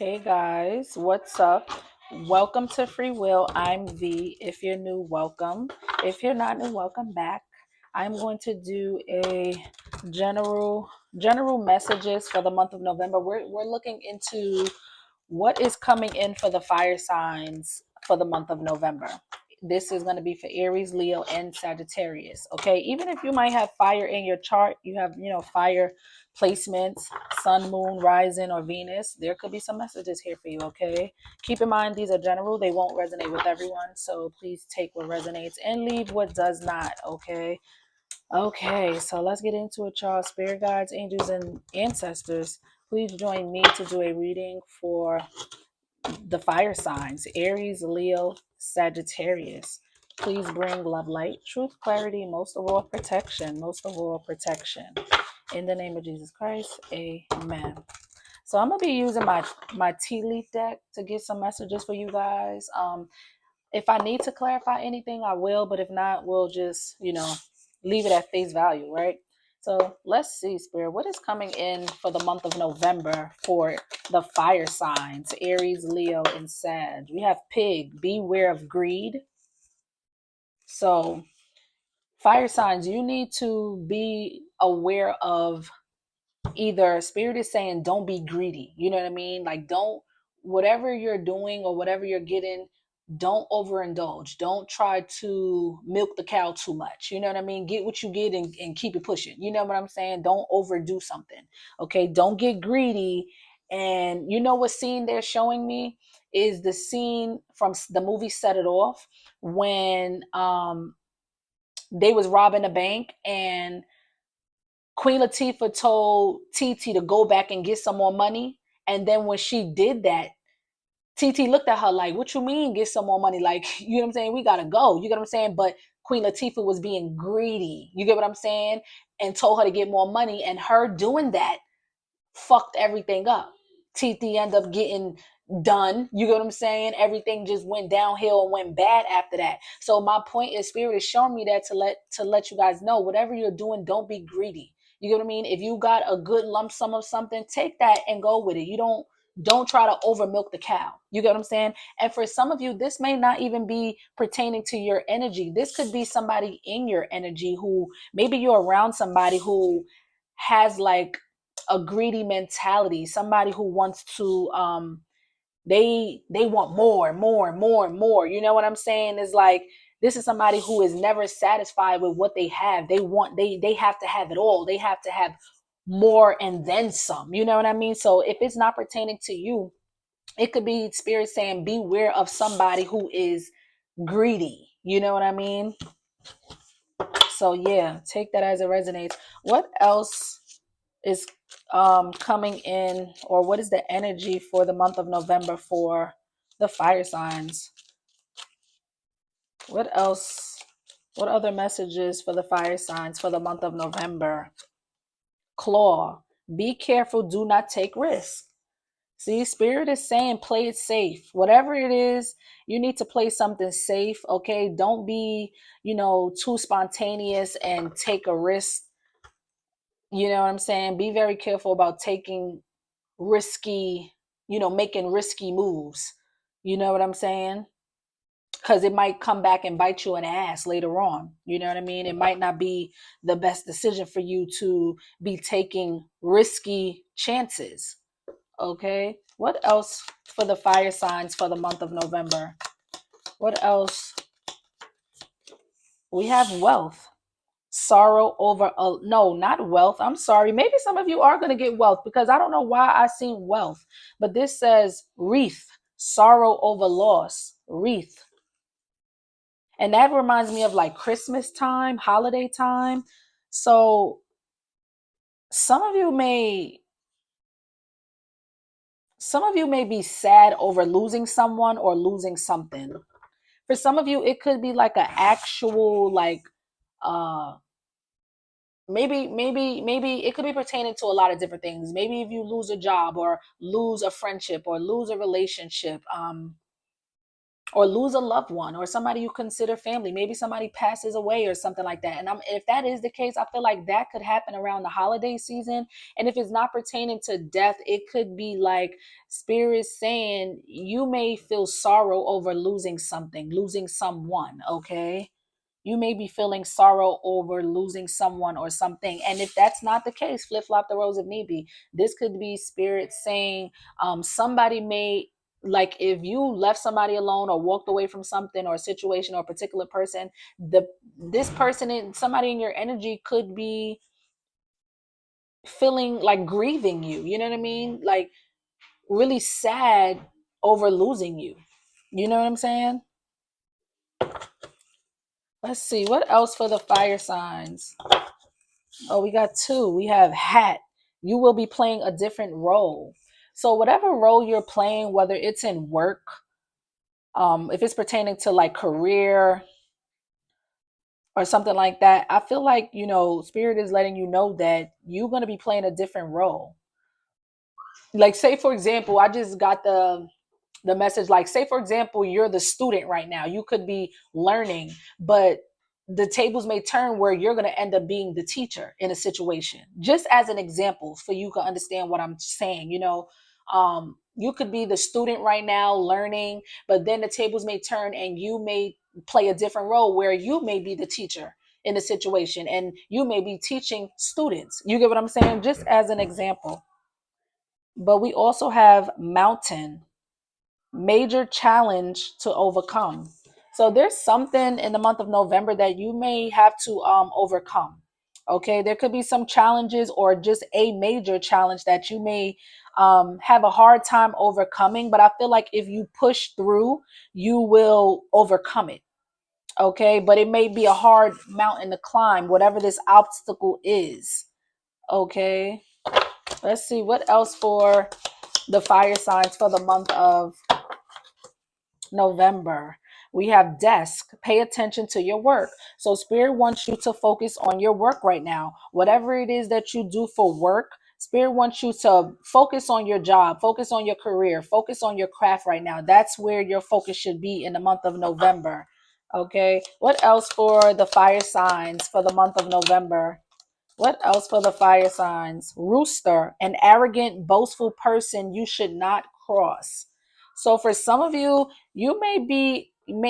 Hey guys, what's up? Welcome to Free Will. I'm V. If you're new, welcome. If you're not new, welcome back. I'm going to do a general messages for the month of November. We're looking into what is coming in for the fire signs for the month of November. This is going to be for Aries, Leo, and Sagittarius. Okay, even if you might have fire in your chart, you have, fire placements, sun, moon, rising, or Venus, there could be some messages here for you. Okay, keep in mind these are general, they won't resonate with everyone, so please take what resonates and leave what does not. Okay, so let's get into it, y'all. Spirit guides, angels, and ancestors, please join me to do a reading for the fire signs: Aries, Leo, Sagittarius. Please bring love, light, truth, clarity, most of all protection, in the name of Jesus Christ. Amen. So I'm gonna be using my tea leaf deck to get some messages for you guys. If I need to clarify anything, I will, but if not, we'll just, leave it at face value, right? So let's see, Spirit, what is coming in for the month of November for the fire signs, Aries, Leo, and Sag? We have Pig, beware of greed. So, fire signs, you need to be aware of, either Spirit is saying don't be greedy, you know what I mean? Like, don't, whatever you're doing or whatever you're getting, don't overindulge, don't try to milk the cow too much, you know what I mean? Get what you get and keep it pushing, you know what I'm saying? Don't overdo something. Okay, don't get greedy. And you know what scene they're showing me is the scene from the movie Set It Off, when they was robbing a bank, and Queen Latifah told TT to go back and get some more money. And then when she did that, TT looked at her like, what you mean get some more money? Like, you know what I'm saying? We gotta go. You get what I'm saying? But Queen Latifah was being greedy. You get what I'm saying? And told her to get more money. And her doing that fucked everything up. TT ended up getting done. You get what I'm saying? Everything just went downhill and went bad after that. So my point is, Spirit is showing me that to let you guys know, whatever you're doing, don't be greedy. You get what I mean? If you got a good lump sum of something, take that and go with it. You don't try to over milk the cow. You get what I'm saying? And for some of you, this may not even be pertaining to your energy. This could be somebody in your energy who, maybe you're around somebody who has like a greedy mentality, somebody who wants to they want more. You know what I'm saying? Is like, this is somebody who is never satisfied with what they have. They have to have it all. They have to have more and then some. You know what I mean? So if it's not pertaining to you, it could be Spirit saying beware of somebody who is greedy. You know what I mean? So yeah, take that as it resonates. What else is coming in, or what is the energy for the month of November for the fire signs? What else? What other messages for the fire signs for the month of November? Claw, be careful, do not take risks. See, Spirit is saying play it safe. Whatever it is, you need to play something safe, okay? Don't be, too spontaneous and take a risk. You know what I'm saying? Be very careful about taking risky, making risky moves. You know what I'm saying? Because it might come back and bite you in the ass later on. You know what I mean? It might not be the best decision for you to be taking risky chances. Okay. What else for the fire signs for the month of November? What else? We have wealth. Sorrow over no, not wealth. I'm sorry, maybe some of you are going to get wealth, because I don't know why I seen wealth, but this says wreath, sorrow over loss, wreath. And that reminds me of like Christmas time, holiday time. So some of you may be sad over losing someone or losing something. For some of you, it could be like an actual, like, uh maybe it could be pertaining to a lot of different things. Maybe if you lose a job or lose a friendship or lose a relationship, or lose a loved one or somebody you consider family. Maybe somebody passes away or something like that. And if that is the case, I feel like that could happen around the holiday season. And if it's not pertaining to death, it could be like spirit saying you may feel sorrow over losing something, losing someone. Okay, you may be feeling sorrow over losing someone or something. And if that's not the case, flip flop the roles if need be. This could be spirit saying somebody may, like if you left somebody alone or walked away from something or a situation or a particular person, this person in somebody in your energy could be feeling like grieving you. You know what I mean? Like really sad over losing you. You know what I'm saying? Let's see what else for the fire signs. Oh, we got two. We have hat. You will be playing a different role. So whatever role you're playing, whether it's in work, if it's pertaining to like career or something like that, I feel like, spirit is letting you know that you're going to be playing a different role. Like say for example, I just got the message, like say for example you're the student right now, you could be learning, but the tables may turn where you're going to end up being the teacher in a situation, just as an example for you to understand what I'm saying. You could be the student right now learning, but then the tables may turn and you may play a different role where you may be the teacher in a situation and you may be teaching students. You get what I'm saying, just as an example. But we also have mountain, major challenge to overcome. So there's something in the month of November that you may have to overcome. Okay, there could be some challenges or just a major challenge that you may have a hard time overcoming. But I feel like if you push through, you will overcome it. Okay, but it may be a hard mountain to climb, whatever this obstacle is. Okay, let's see what else for the fire signs for the month of November. We have desk. Pay attention to your work. So spirit wants you to focus on your work right now. Whatever it is that you do for work, spirit wants you to focus on your job, focus on your career, focus on your craft right now. That's where your focus should be in the month of November. Okay. What else for the fire signs for the month of November? What else for the fire signs? Rooster, an arrogant, boastful person you should not cross. So for some of you, you may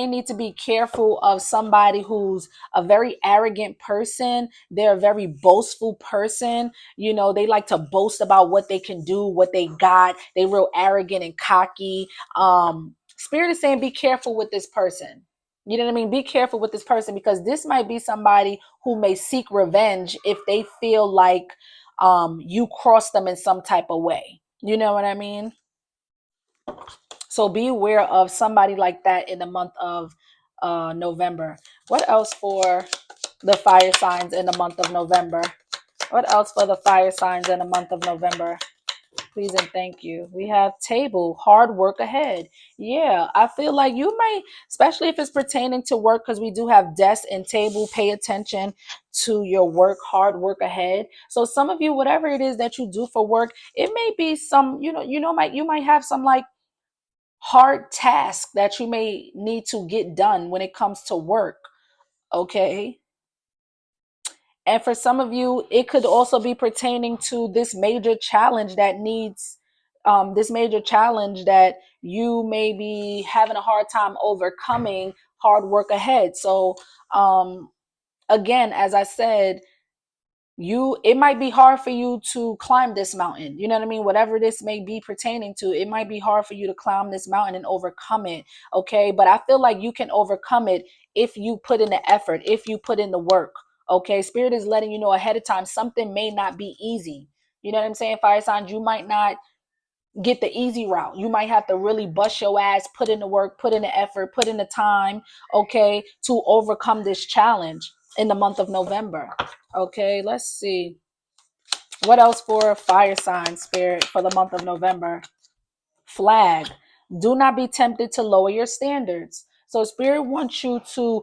need to be careful of somebody who's a very arrogant person. They're a very boastful person. They like to boast about what they can do, what they got. They real arrogant and cocky. Spirit is saying be careful with this person. You know what I mean? Be careful with this person because this might be somebody who may seek revenge if they feel like you crossed them in some type of way. You know what I mean? So be aware of somebody like that in the month of November. What else for the fire signs in the month of November? What else for the fire signs in the month of November? Please and thank you. We have table, hard work ahead. Yeah, I feel like you may, especially if it's pertaining to work, because we do have desk and table, pay attention to your work, hard work ahead. So some of you, whatever it is that you do for work, it may be some, you might have some like hard task that you may need to get done when it comes to work. Okay. And for some of you, it could also be pertaining to this major challenge this major challenge that you may be having a hard time overcoming, hard work ahead. So, again, as I said, it might be hard for you to climb this mountain. You know what I mean? Whatever this may be pertaining to, it might be hard for you to climb this mountain and overcome it. Okay. But I feel like you can overcome it if you put in the effort, if you put in the work. Okay. Spirit is letting you know ahead of time, something may not be easy. You know what I'm saying? Fire signs, you might not get the easy route. You might have to really bust your ass, put in the work, put in the effort, put in the time, okay, to overcome this challenge in the month of November. Okay, let's see. What else for fire sign spirit for the month of November? Flag. Do not be tempted to lower your standards. So spirit wants you to,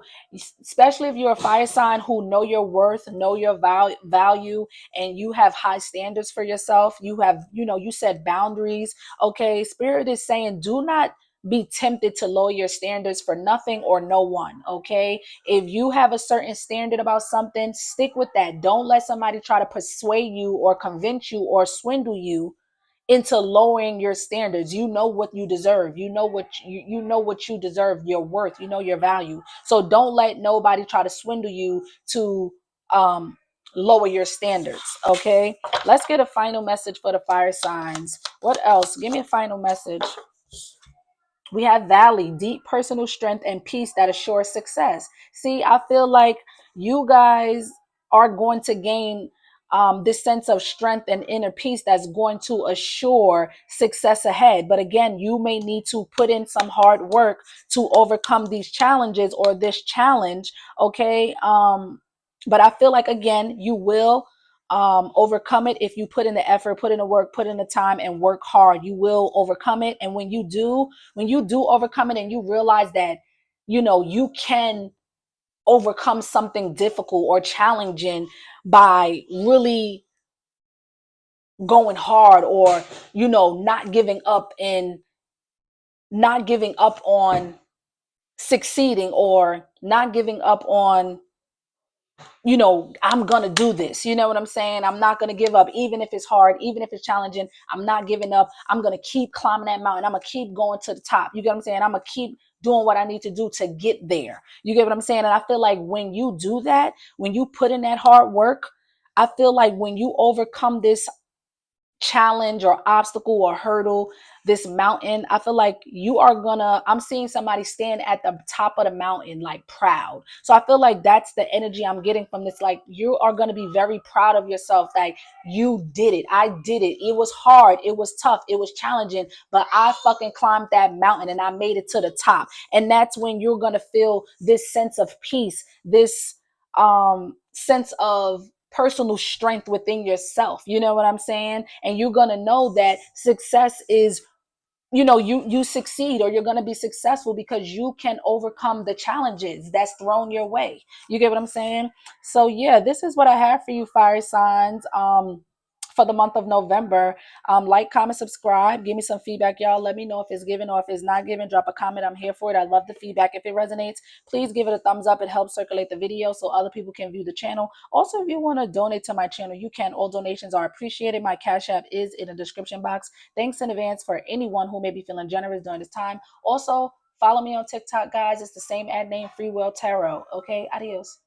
especially if you're a fire sign who know your worth, know your value, and you have high standards for yourself. You have, you set boundaries. Okay. Spirit is saying, do not be tempted to lower your standards for nothing or no one. Okay. If you have a certain standard about something, stick with that. Don't let somebody try to persuade you or convince you or swindle you into lowering your standards. You know what you deserve. You know what you know what you deserve, your worth, you know your value. So don't let nobody try to swindle you to lower your standards. Okay. Let's get a final message for the fire signs. What else? Give me a final message. We have Valley, deep personal strength and peace that assures success. See, I feel like you guys are going to gain this sense of strength and inner peace that's going to assure success ahead. But again, you may need to put in some hard work to overcome these challenges or this challenge. Okay. But I feel like, again, you will overcome it if you put in the effort, put in the work, put in the time, and work hard. You will overcome it. And when you do overcome it and you realize that, you know, you can overcome something difficult or challenging by really going hard, or, you know, not giving up on succeeding, or not giving up on, you know, I'm going to do this. You know what I'm saying? I'm not going to give up, even if it's hard, even if it's challenging. I'm not giving up. I'm going to keep climbing that mountain. I'm going to keep going to the top. You get what I'm saying? I'm going to keep doing what I need to do to get there. You get what I'm saying? And I feel like when you do that, when you put in that hard work, I feel like when you overcome this challenge or obstacle or hurdle, this mountain, I feel like you are gonna, I'm seeing somebody stand at the top of the mountain like proud. So I feel like that's the energy I'm getting from this. Like, you are gonna be very proud of yourself. Like, you did it. I did it. It was hard, it was tough, it was challenging, but I fucking climbed that mountain and I made it to the top. And that's when you're gonna feel this sense of peace, this sense of personal strength within yourself. You know what I'm saying? And you're going to know that success is, you know, you succeed, or you're going to be successful because you can overcome the challenges that's thrown your way. You get what I'm saying? So yeah, this is what I have for you, fire signs, for the month of November. Like, comment, subscribe, give me some feedback, y'all. Let me know if it's given or if it's not given. Drop a comment. I'm here for it. I love the feedback. If it resonates, please give it a thumbs up. It helps circulate the video so other people can view the channel. Also, if you want to donate to my channel, you can. All donations are appreciated. My Cash App is in the description box. Thanks in advance for anyone who may be feeling generous during this time. Also, follow me on TikTok, guys. It's the same ad name, Free Will Tarot. Okay, adios.